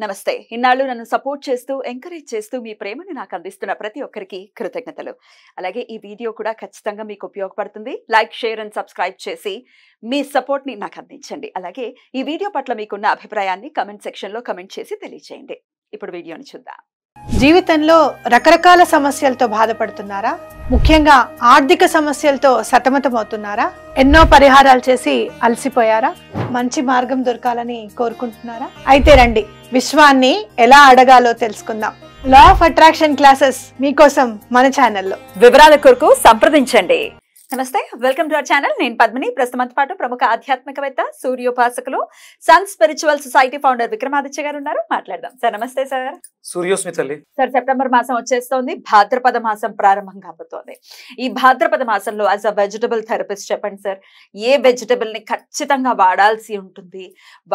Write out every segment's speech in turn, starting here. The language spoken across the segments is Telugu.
నమస్తే. ఇన్నాళ్ళు నన్ను సపోర్ట్ చేస్తూ, ఎంకరేజ్ చేస్తూ మీ ప్రేమని నాకు అందిస్తున్న ప్రతి ఒక్కరికి కృతజ్ఞతలు. అలాగే ఈ వీడియో కూడా ఖచ్చితంగా మీకు ఉపయోగపడుతుంది. లైక్, షేర్ అండ్ సబ్స్క్రైబ్ చేసి మీ సపోర్ట్‌ని నాకు అందించండి. అలాగే ఈ వీడియో పట్ల మీకున్న అభిప్రాయాన్ని కామెంట్ సెక్షన్‌లో కామెంట్ చేసి తెలియజేయండి. ఇప్పుడు వీడియోని చూద్దాం. జీవితంలో రకరకాల సమస్యలతో బాధపడుతున్నారా? ముఖ్యంగా ఆర్థిక సమస్యలతో సతమతమవుతున్నారా? ఎన్నో పరిహారాలు చేసి అలసిపోయారా? మంచి మార్గం దొరకాలని కోరుకుంటున్నారా? అయితే రండి, విశ్వాన్ని ఎలా అడగాలో తెలుసుకుందాం. లా ఆఫ్ అట్రాక్షన్ క్లాసెస్ మీకోసం మన ఛానల్లో. వివరాల కొరకు సంప్రదించండి. నమస్తే, వెల్కమ్ టు అవర్ ఛానల్. నేను పద్మిని. ప్రస్తుతంతో పాటు ప్రముఖ ఆధ్యాత్మికవేత్త, సూర్యోపాసకులు, sun spiritual society founder Vikramaditya గారు ఉన్నారు. మాట్లాడదాం. సార్ నమస్తే. సార్ సూర్యోస్మి తల్లి. సార్, సెప్టెంబర్ మాసం వచ్చేస్తోంది. భాద్రపద మాసం ప్రారంభం కాబోతోంది. ఈ భాద్రపద మాసంలో యాజ్ అ వెజిటబుల్ థెరపిస్ట్ చెప్పండి సార్, ఏ వెజిటబుల్ ని ఖచ్చితంగా వాడాల్సి ఉంటుంది,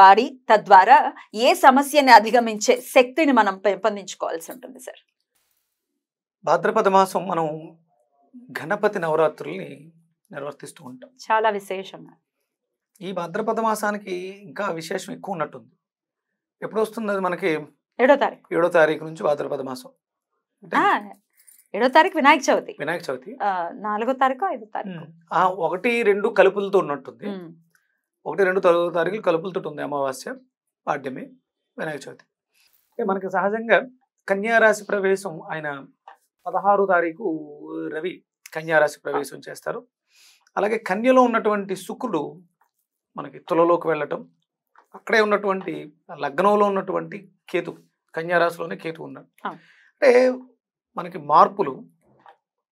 వాడి తద్వారా ఏ సమస్యని అధిగమించే శక్తిని మనం పెంపొందించుకోవాల్సి ఉంటుంది సార్? భాద్రపద మాసం మనం గణపతి నవరాత్రుల్ని నిర్వర్తిస్తూ ఉంటాం. చాలా విశేషంగా ఈ భాద్రపద మాసానికి ఇంకా విశేషం ఎక్కువ ఉన్నట్టుంది. ఎప్పుడు వస్తుంది అది మనకి? 7వ తారీఖు. 7వ తారీఖు నుంచి భాద్రపద మాసం. 7వ తారీఖు వినాయక చవితి. వినాయక చవితి 4వ తారీఖు 5వ తారీఖు 1-2 కలుపులతో ఉన్నట్టుంది. 1-2 తారీఖులు కలుపులతో ఉంది. అమావాస్య, పాడ్యమి, వినాయక చవితి. మనకి సహజంగా కన్యారాశి ప్రవేశం ఆయన 16వ తారీఖు రవి కన్యారాశి ప్రవేశం చేస్తారు. అలాగే కన్యలో ఉన్నటువంటి శుక్రుడు మనకి తులలోకి వెళ్ళటం, అక్కడే ఉన్నటువంటి లగ్నంలో ఉన్నటువంటి కేతు, కన్యారాశిలోనే కేతు ఉన్నాడు. అంటే మనకి మార్పులు,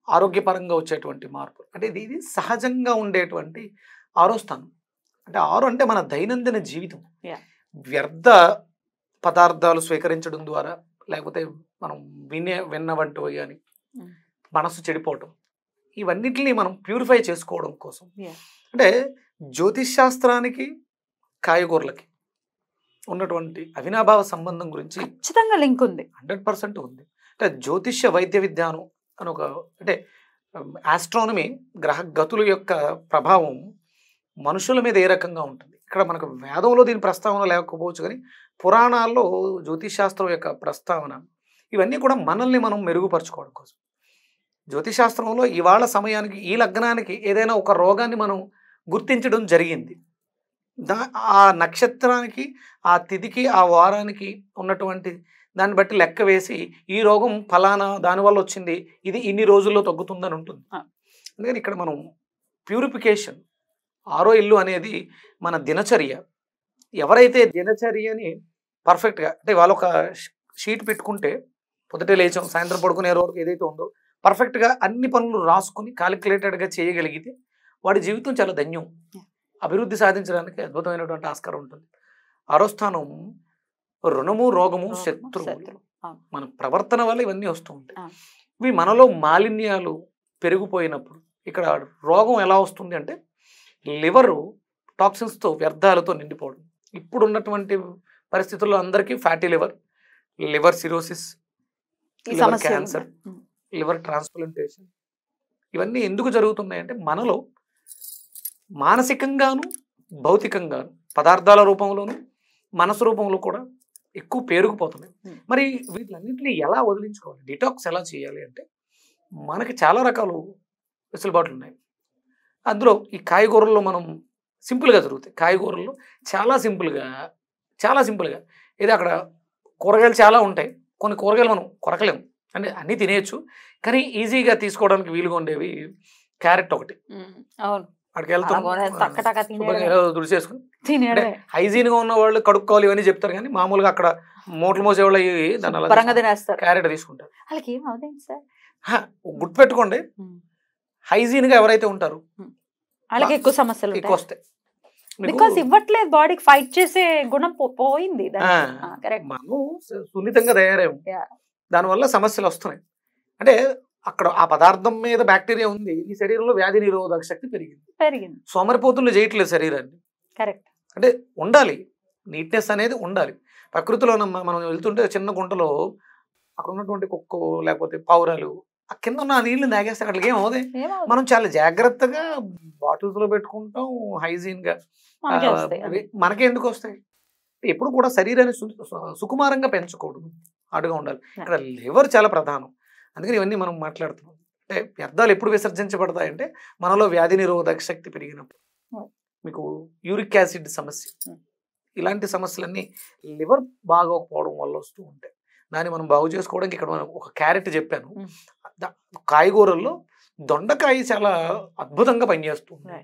ఆరోగ్యపరంగా వచ్చేటువంటి మార్పులు, అంటే ఇది సహజంగా ఉండేటువంటి 6వ స్థానం. అంటే 6 అంటే మన దైనందిన జీవితం. వ్యర్థ పదార్థాలు స్వీకరించడం ద్వారా, లేకపోతే మనం విన్నవంటివి కానీ మనసు చెడిపోవటం, ఇవన్నిటిని మనం ప్యూరిఫై చేసుకోవడం కోసం. అంటే జ్యోతిష్ శాస్త్రానికి కాయగూరలకి ఉన్నటువంటి అవినాభావ సంబంధం గురించి ఖచ్చితంగా లింక్ ఉంది. 100% ఉంది. అంటే జ్యోతిష్య వైద్య విజ్ఞానం అని ఒక, అంటే ఆస్ట్రానమీ, గ్రహ గతుల యొక్క ప్రభావం మనుషుల మీద ఏ రకంగా ఉంటుంది. ఇక్కడ మనకు వేదంలో దీని ప్రస్తావన లేకపోవచ్చు, కానీ పురాణాల్లో జ్యోతిష్ శాస్త్రం యొక్క ప్రస్తావన, ఇవన్నీ కూడా మనల్ని మనం మెరుగుపరచుకోవడం కోసం. జ్యోతిశాస్త్రంలో ఇవాళ సమయానికి ఈ లగ్నానికి ఏదైనా ఒక రోగాన్ని మనం గుర్తించడం జరిగింది. ఆ నక్షత్రానికి, ఆ తిథికి, ఆ వారానికి ఉన్నటువంటి దాన్ని బట్టి లెక్క వేసి ఈ రోగం ఫలానా దానివల్ల వచ్చింది, ఇది ఇన్ని రోజుల్లో తగ్గుతుందని ఉంటుంది. అందుకని ఇక్కడ మనం ప్యూరిఫికేషన్, 6వ ఇల్లు అనేది మన దినచర్య. ఎవరైతే దినచర్యని పర్ఫెక్ట్గా, అంటే వాళ్ళు ఒక షీట్ పెట్టుకుంటే పొద్దుటే లేచాం సాయంత్రం పడుకునే వరకు ఏదైతే ఉందో పర్ఫెక్ట్గా అన్ని పనులు రాసుకుని క్యాలిక్యులేటెడ్గా చేయగలిగితే వాడి జీవితం చాలా ధన్యం. అభివృద్ధి సాధించడానికి అద్భుతమైనటువంటి ఆస్కారం ఉంటుంది. 6వ స్థానం రుణము, రోగము, శత్రువులు. మన ప్రవర్తన వల్ల ఇవన్నీ వస్తూ ఉంటాయి. ఇవి మనలో మాలిన్యాలు పెరిగిపోయినప్పుడు ఇక్కడ రోగం ఎలా వస్తుంది అంటే లివరు టాక్సిన్స్తో, వ్యర్థాలతో నిండిపోవడం. ఇప్పుడు ఉన్నటువంటి పరిస్థితుల్లో అందరికీ fatty liver, liver cirrhosis, liver cancer, liver transplantation, ఇవన్నీ ఎందుకు జరుగుతున్నాయంటే మనలో మానసికంగాను, భౌతికంగాను, పదార్థాల రూపంలోను, మనసు రూపంలో కూడా ఎక్కువ పేరుకుపోతున్నాయి. మరి వీటిలన్నింటినీ ఎలా వదిలించుకోవాలి, డిటాక్స్ ఎలా చేయాలి అంటే మనకి చాలా రకాలు వెసులుబాట్లు ఉన్నాయి. అందులో ఈ కాయగూరల్లో మనం సింపుల్గా జరుగుతాయి. కాయగూరల్లో చాలా సింపుల్గా ఇది అక్కడ కూరగాయలు చాలా ఉంటాయి. కొన్ని కూరగాయలు మనం కొరకలేము, అంటే అన్నీ తినేయచ్చు, కానీ ఈజీగా తీసుకోవడానికి వీలుగా ఉండేవి క్యారెట్ ఒకటి. అక్కడికి వెళ్తాం, దుడిచేసుకుని హైజీన్గా ఉన్న వాళ్ళు కడుక్కోవాలి ఇవన్నీ చెప్తారు, కానీ మామూలుగా అక్కడ మూటలు మోసేవాళ్ళు క్యారెట్ తీసుకుంటారు. గుర్తుపెట్టుకోండి, హైజీన్గా ఎవరైతే ఉంటారో వాళ్ళకి ఎక్కువ సమస్యలు ఎక్కువ వస్తాయి. బికాజ్ ఇవ్వట్లేదు, బాడీకి ఫైట్ చేసే గుణం పోయింది. మనం సున్నితంగా తయారయ్యాము, దానివల్ల సమస్యలు వస్తున్నాయి. అంటే అక్కడ ఆ పదార్థం మీద బ్యాక్టీరియా ఉంది, ఈ శరీరంలో వ్యాధి నిరోధక శక్తి పెరిగింది. సోమరిపోతులు చేయట్లేదు శరీరాన్ని. కరెక్ట్. అంటే ఉండాలి, నీట్నెస్ అనేది ఉండాలి. ప్రకృతిలో మనం వెళ్తుంటే చిన్న గుంటలో అక్కడ ఉన్నటువంటి కుక్కో లేకపోతే పావురాలు ఆ కింద ఉన్న నీళ్ళని తాగేస్తే అక్కడికి ఏమవుతాయి. మనం చాలా జాగ్రత్తగా బాటిల్స్ లో పెట్టుకుంటాం, హైజీన్ గా. మనకే ఎందుకు వస్తాయి? ఎప్పుడు కూడా శరీరాన్ని సుకుమారంగా పెంచకూడదు, హార్డ్గా ఉండాలి. ఇక్కడ లివర్ చాలా ప్రధానం. అందుకని ఇవన్నీ మనం మాట్లాడుతున్నాం. అంటే వ్యర్థాలు ఎప్పుడు విసర్జించబడతాయంటే మనలో వ్యాధి నిరోధక శక్తి పెరిగినప్పుడు. మీకు యూరిక్ యాసిడ్ సమస్య, ఇలాంటి సమస్యలన్నీ లివర్ బాగోకపోవడం వల్ల వస్తూ ఉంటాయి. దాన్ని మనం బాగు చేసుకోవడానికి ఇక్కడ మనం ఒక క్యారెట్ చెప్పాను. కాయగూరల్లో దొండకాయ చాలా అద్భుతంగా పనిచేస్తుంది.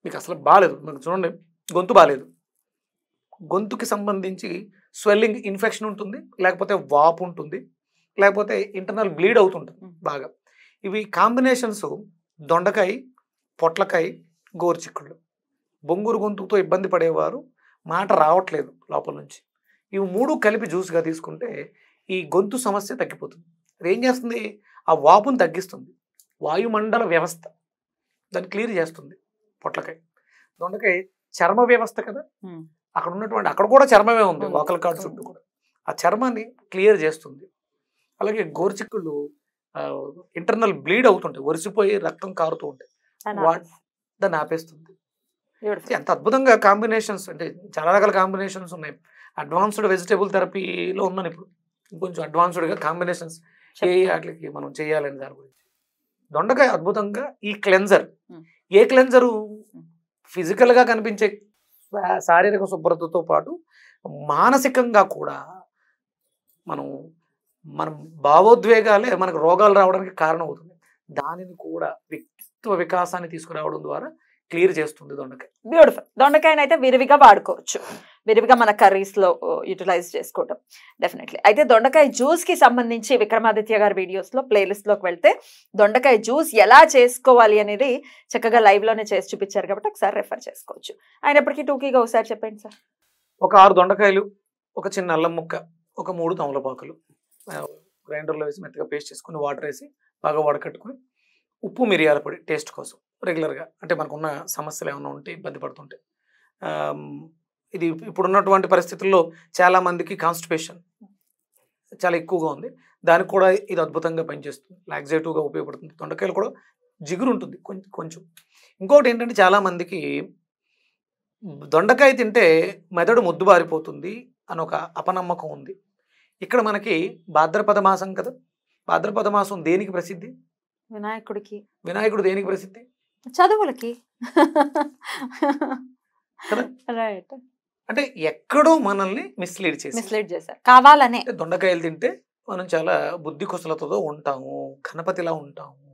మీకు అసలు బాగాలేదు, మీకు చూడండి గొంతు బాగాలేదు, గొంతుకి సంబంధించి స్వెల్లింగ్ ఇన్ఫెక్షన్ ఉంటుంది, లేకపోతే వాపు ఉంటుంది, లేకపోతే ఇంటర్నల్ బ్లీడ్ అవుతుంటుంది బాగా. ఇవి కాంబినేషన్స్ దొండకాయ, పొట్లకాయ, గోరుచిక్కుళ్ళు. బొంగురు గొంతుతో ఇబ్బంది పడేవారు మాట రావట్లేదు లోపల నుంచి, ఇవి 3 కలిపి జ్యూస్గా తీసుకుంటే ఈ గొంతు సమస్య తగ్గిపోతుంది. అది ఏం చేస్తుంది, ఆ వాపును తగ్గిస్తుంది, వాయుమండల వ్యవస్థ దాన్ని క్లియర్ చేస్తుంది. పొట్లకాయ, దొండకాయ చర్మ వ్యవస్థ కదా, అక్కడ ఉన్నటువంటి అక్కడ కూడా చర్మమే ఉంది, వాకల్ కార్డ్ చుట్టూ కూడా ఆ చర్మాన్ని క్లియర్ చేస్తుంది. అలాగే గోరుచిక్కుళ్ళు ఇంటర్నల్ బ్లీడ్ అవుతుంటాయి, ఒరిసిపోయి రక్తం కారుతూ ఉంటాయి, దాన్ని ఆపేస్తుంది. ఎంత అద్భుతంగా కాంబినేషన్స్, అంటే చాలా రకాల కాంబినేషన్స్ ఉన్నాయి. అడ్వాన్స్డ్ వెజిటేబుల్ థెరపీలో ఉన్నాను ఇప్పుడు, ఇంకొంచెం అడ్వాన్స్డ్గా కాంబినేషన్స్ వాటికి మనం చేయాలని దాని గురించి. దొండకాయ అద్భుతంగా ఈ క్లెన్జర్, ఏ క్లెన్జరు ఫిజికల్గా కనిపించే శారీరక శుభ్రతతో పాటు మానసికంగా కూడా మనం భావోద్వేగాలే మనకు రోగాలు రావడానికి కారణం అవుతుంది. దానిని కూడా వ్యక్తిత్వ వికాసాన్ని తీసుకురావడం ద్వారా క్లియర్ చేస్తుంది దొండకాయ. బ్యూటిఫుల్. దొండకాయని అయితే విరివిగా వాడుకోవచ్చు, విరివిగా మన కర్రీస్లో యూటిలైజ్ చేసుకోవడం డెఫినెట్లీ. అయితే దొండకాయ జ్యూస్కి సంబంధించి విక్రమాదిత్య గారి వీడియోస్లో ప్లేలిస్ట్లోకి వెళ్తే దొండకాయ జ్యూస్ ఎలా చేసుకోవాలి అనేది చక్కగా లైవ్లోనే చేసి చూపించారు కాబట్టి ఒకసారి రెఫర్ చేసుకోవచ్చు. అయినప్పటికీ టూకీగా ఒకసారి చెప్పండి సార్. ఒక 6 దొండకాయలు, ఒక చిన్న అల్లం ముక్క, ఒక 3 తమలపాకులు గ్రైండర్లో వేసి మెత్తగా పేస్ట్ చేసుకుని వాటర్ వేసి బాగా వడకట్టుకుని, ఉప్పు మిరియాల పొడి టేస్ట్ కోసం రెగ్యులర్గా, అంటే మనకున్న సమస్యలు ఏమైనా ఉంటే ఇబ్బంది పడుతుంటే. ఇది ఇప్పుడున్నటువంటి పరిస్థితుల్లో చాలామందికి కాన్స్టిపేషన్ చాలా ఎక్కువగా ఉంది, దానికి కూడా ఇది అద్భుతంగా పనిచేస్తుంది, లాక్సేటివ్గా ఉపయోగపడుతుంది. దొండకాయలు కూడా జిగురు ఉంటుంది కొంచెం. ఇంకొకటి ఏంటంటే చాలామందికి దొండకాయ తింటే మెదడు ముద్దు బారిపోతుంది అని ఒక అపనమ్మకం ఉంది. ఇక్కడ మనకి భాద్రపద మాసం కదా, భాద్రపద మాసం దేనికి ప్రసిద్ధి? వినాయకుడికి. వినాయకుడు దేనికి ప్రసిద్ధి? చదువులకి. రైట్. అంటే ఎక్కడో మనల్ని మిస్లీడ్ చేశారు కావాలనే. దొండకాయలు తింటే మనం చాలా బుద్ధి కుశలతతో ఉంటాము, గణపతిలా ఉంటాము,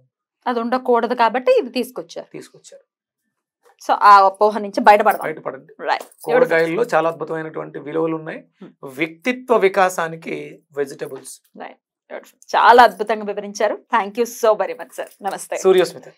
అది ఉండకూడదు కాబట్టి ఇది తీసుకొచ్చారు. సో ఆ అపోహ నుంచి బయటపడండి. కూరగాయల్లో చాలా అద్భుతమైనటువంటి విలువలు ఉన్నాయి. వ్యక్తిత్వ వికాసానికి వెజిటబుల్స్. చాలా అద్భుతంగా వివరించారు. Thank you so very much sir. నమస్తే. సూర్యస్మిత.